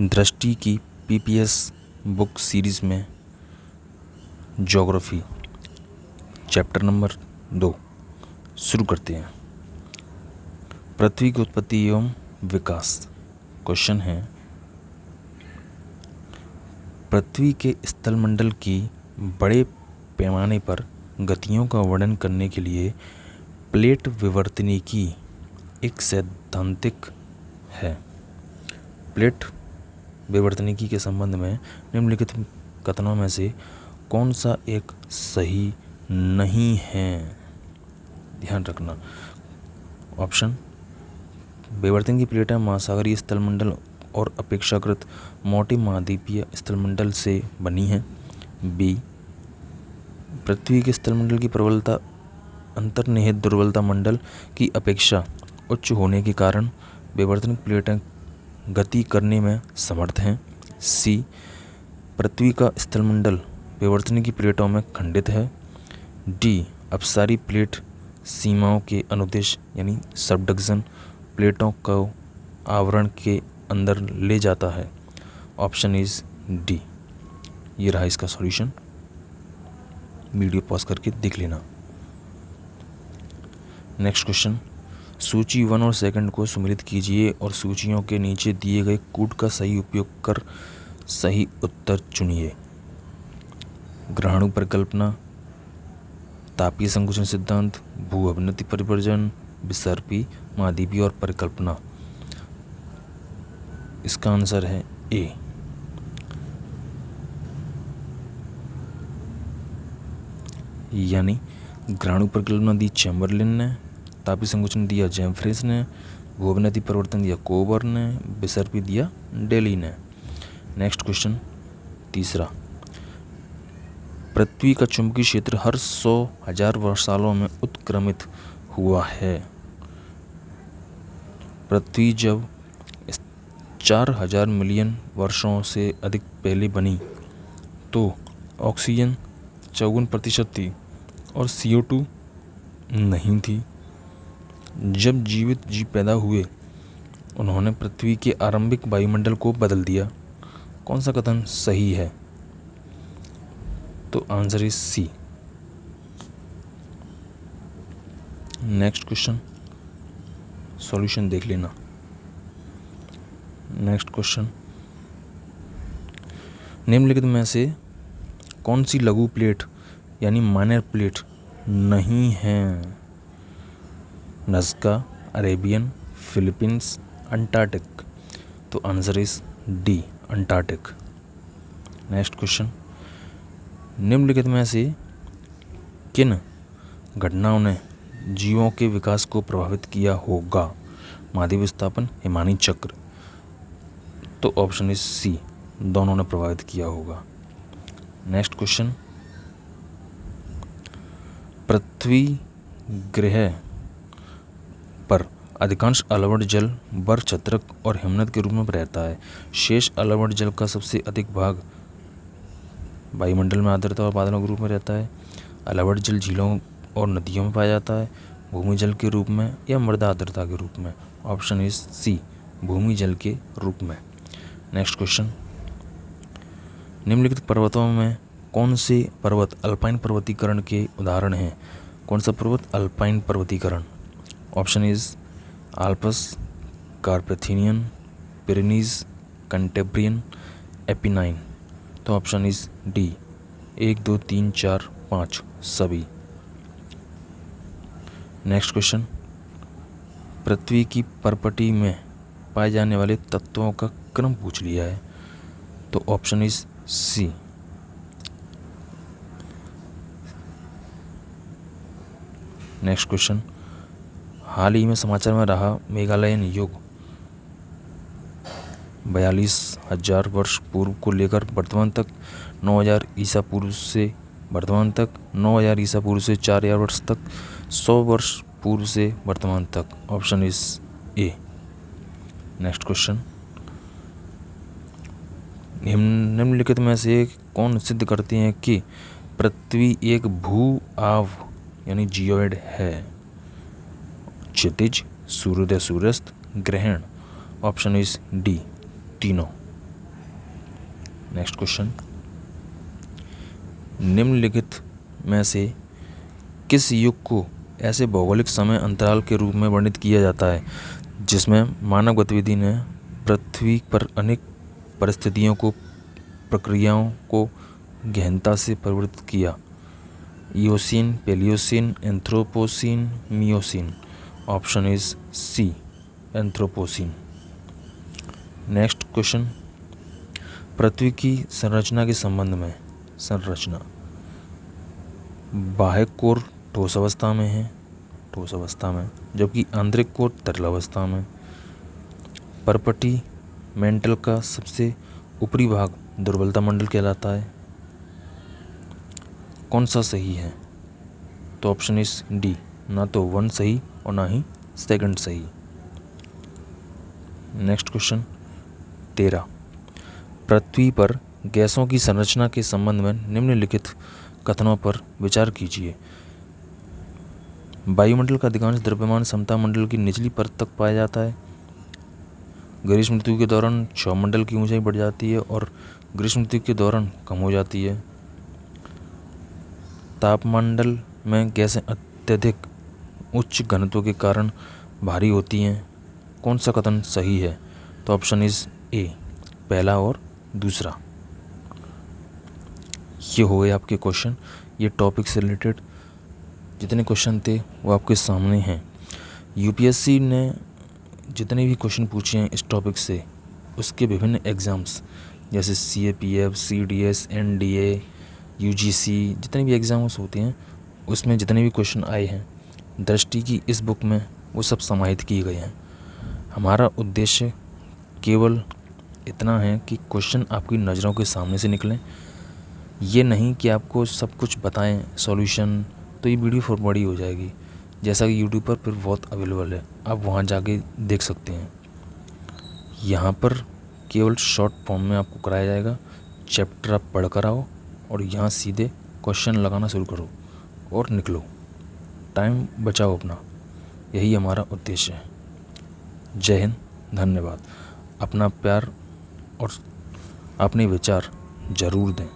दृष्टि की PPS book series में ज्योग्राफी चैप्टर नंबर 2 शुरू करते हैं। पृथ्वी की उत्पत्ति एवं विकास। क्वेश्चन है, पृथ्वी के स्थलमंडल की बड़े पैमाने पर गतियों का वर्णन करने के लिए प्लेट विवर्तनिकी एक सैद्धांतिक है। प्लेट विवर्तनिकी के संबंध में निम्नलिखित कथनों में से कौन सा एक सही नहीं है? ध्यान रखना। ऑप्शन: विवर्तन की प्लेटें महासागरीय स्थलमंडल और अपेक्षाकृत मोटे महाद्वीपीय स्थलमंडल से बनी हैं। बी, पृथ्वी के स्थलमंडल की प्रबलता अंतर्निहित दुर्बलता मंडल की अपेक्षा उच्च होने के कारण विवर्तनिक प्लेटें गति करने में समर्थ हैं। सी, पृथ्वी का स्थलमंडल विवर्तनिकी प्लेटों में खंडित है। डी, अपसारी प्लेट सीमाओं के अनुदेश यानी सबडक्शन प्लेटों को आवरण के अंदर ले जाता है। Option is D. ये रहा इसका सॉल्यूशन। वीडियो पॉज करके देख लेना। नेक्स्ट क्वेश्चन, सूची 1 और 2 को सम्मिलित कीजिए और सूचियों के नीचे दिए गए कूट का सही उपयोग कर सही उत्तर चुनिए। ग्रहणु परिकल्पना, तापीय संकुचन सिद्धांत, भू अभिनति परिवर्जन, विसर्पी, महाद्वीपीय और परिकल्पना। इसका आंसर है ए। यानी ग्रहणु परिकल्पना दी चैम्बरलिन ने, तापीय संकुचन दिया जेम्फ्रेस ने, भू अभिनति परिवर्तन दिया कोबर ने, विसर्पी दिया डेली ने। नेक्स्ट क्वेश्चन, तीसरा, पृथ्वी का चुंबकीय क्षेत्र हर 100,000 सालों में उत्क्रमित हुआ है। पृथ्वी जब 4,000 मिलियन वर्षों से अधिक पहले बनी तो ऑक्सीजन 54% थी और CO2 नहीं थी। जब जीवित जीव पैदा हुए उन्होंने पृथ्वी के आरंभिक वायुमंडल को बदल दिया। कौन सा कथन सही है? तो answer is C. Next question, solution देख लेना। नेक्स्ट क्वेश्चन, निम्नलिखित में से कौन सी लघु प्लेट यानी माइनर प्लेट नहीं है? नज़्का, अरेबियन, फिलीपींस, अंटार्कटिक। तो answer is D, Antarctic. Next question, निम्नलिखित में से किन घटनाओं ने जीवों के विकास को प्रभावित किया होगा? महाद्वीप विस्थापन, हिमानी चक्र। तो ऑप्शन इज सी, दोनों ने प्रभावित किया होगा। नेक्स्ट क्वेश्चन, पृथ्वी ग्रह पर अधिकांश अलावट जल बर्फ छत्रक और हिमनद के रूप में रहता है। शेष अलावट जल का सबसे अधिक भाग वायुमंडल में आर्द्रता और बादलों के रूप में रहता है। अलावट जल झीलों और नदियों में पाया जाता है, भूमि जल के रूप में या मृदा आर्द्रता के रूप में। ऑप्शन इज सी, भूमि जल के रूप में। नेक्स्ट क्वेश्चन, निम्नलिखित पर्वतों में कौन से पर्वत अल्पाइन पर्वतीकरण के उदाहरण हैं? कौन सा पर्वत अल्पाइन पर्वतीकरण? Option is Alps, Carpathian, Pyrenees, Cantabrian, Apennine. तो ऑप्शन इज डी, 1, 2, 3, 4, 5 सभी। नेक्स्ट क्वेश्चन, पृथ्वी की परपटी में पाए जाने वाले तत्वों का क्रम पूछ लिया है। तो option is C. Next question, हाल ही में समाचार में रहा मेघालयन युग 42,000 वर्ष पूर्व को लेकर वर्तमान तक 9,000 ईसा पूर्व से वर्तमान तक 9,000 ईसा पूर्व से 4,000 वर्ष तक 100 वर्ष पूर्व से वर्तमान तक। Option is a. Next question, निम्नलिखित में से कौन सिद्ध करते हैं कि पृथ्वी एक भू आव यानी जियोइड है? क्षितिज, सूर्योदय सूर्यास्त, ग्रहण। ऑप्शन इज डी, तीनों। नेक्स्ट क्वेश्चन, निम्नलिखित में से किस युग को ऐसे भौगोलिक समय अंतराल के रूप में वर्णित किया जाता है जिसमें मानव गतिविधि ने पृथ्वी पर अनेक परिस्थितियों को प्रक्रियाओं को गहनता से परिवर्तित किया? Eocene, Paleocene, Anthropocene, Miocene. Option is C, Anthropocene. Next question, पृथ्वी की संरचना के संबंध में संरचना, बाह्य कोर ठोस अवस्था में है, ठोस अवस्था में, जबकि आंतरिक कोर तरल अवस्था में। परपटी मेंटल का सबसे ऊपरी भाग दुर्बलता मंडल कहलाता है। कौन सा सही है? तो ऑप्शन इज डी, ना तो 1 सही और ना ही 2 सही। नेक्स्ट क्वेश्चन 13, पृथ्वी पर गैसों की संरचना के संबंध में निम्नलिखित कथनों पर विचार कीजिए। वायुमंडल का अधिकांश द्रव्यमान समता मंडल की निचली परत तक पाया जाता है। ग्रीष्म ऋतु के दौरान क्षौमंडल की ऊंचाई बढ़ जाती है और ग्रीष्म ऋतु के दौरान कम हो जाती है। तापमंडल में गैसें अत्यधिक उच्च घनत्व के कारण भारी होती हैं। कौन सा कथन सही है? तो ऑप्शन इज ए, पहला और दूसरा। ये हो गए आपके क्वेश्चन। ये टॉपिक से रिलेटेड जितने क्वेश्चन थे वो आपके सामने हैं। यूपीएससी ने जितने भी क्वेश्चन पूछे हैं इस टॉपिक से, उसके विभिन्न एग्ज़ाम्स जैसे CAPF, CDS, NDA, UGC, जितने भी एग्ज़ाम्स होते हैं उसमें जितने भी क्वेश्चन आए हैं दृष्टि की इस बुक में वो सब समाहित किए गए हैं। हमारा उद्देश्य केवल इतना है कि क्वेश्चन आपकी नज़रों के सामने से निकलें, ये नहीं कि आपको सब कुछ बताएं सॉल्यूशन, तो ये वीडियो फिर बड़ी हो जाएगी। जैसा कि यूट्यूब पर फिर बहुत अवेलेबल है, आप वहाँ जाके देख सकते हैं। यहाँ पर केवल शॉर्ट फॉर्म में आपको कराया जाएगा। चैप्टर आप पढ़ कर आओ और यहाँ सीधे क्वेश्चन लगाना शुरू करो और निकलो, टाइम बचाओ अपना, यही हमारा उद्देश्य है। जय हिंद, धन्यवाद। अपना प्यार और अपने विचार ज़रूर दें।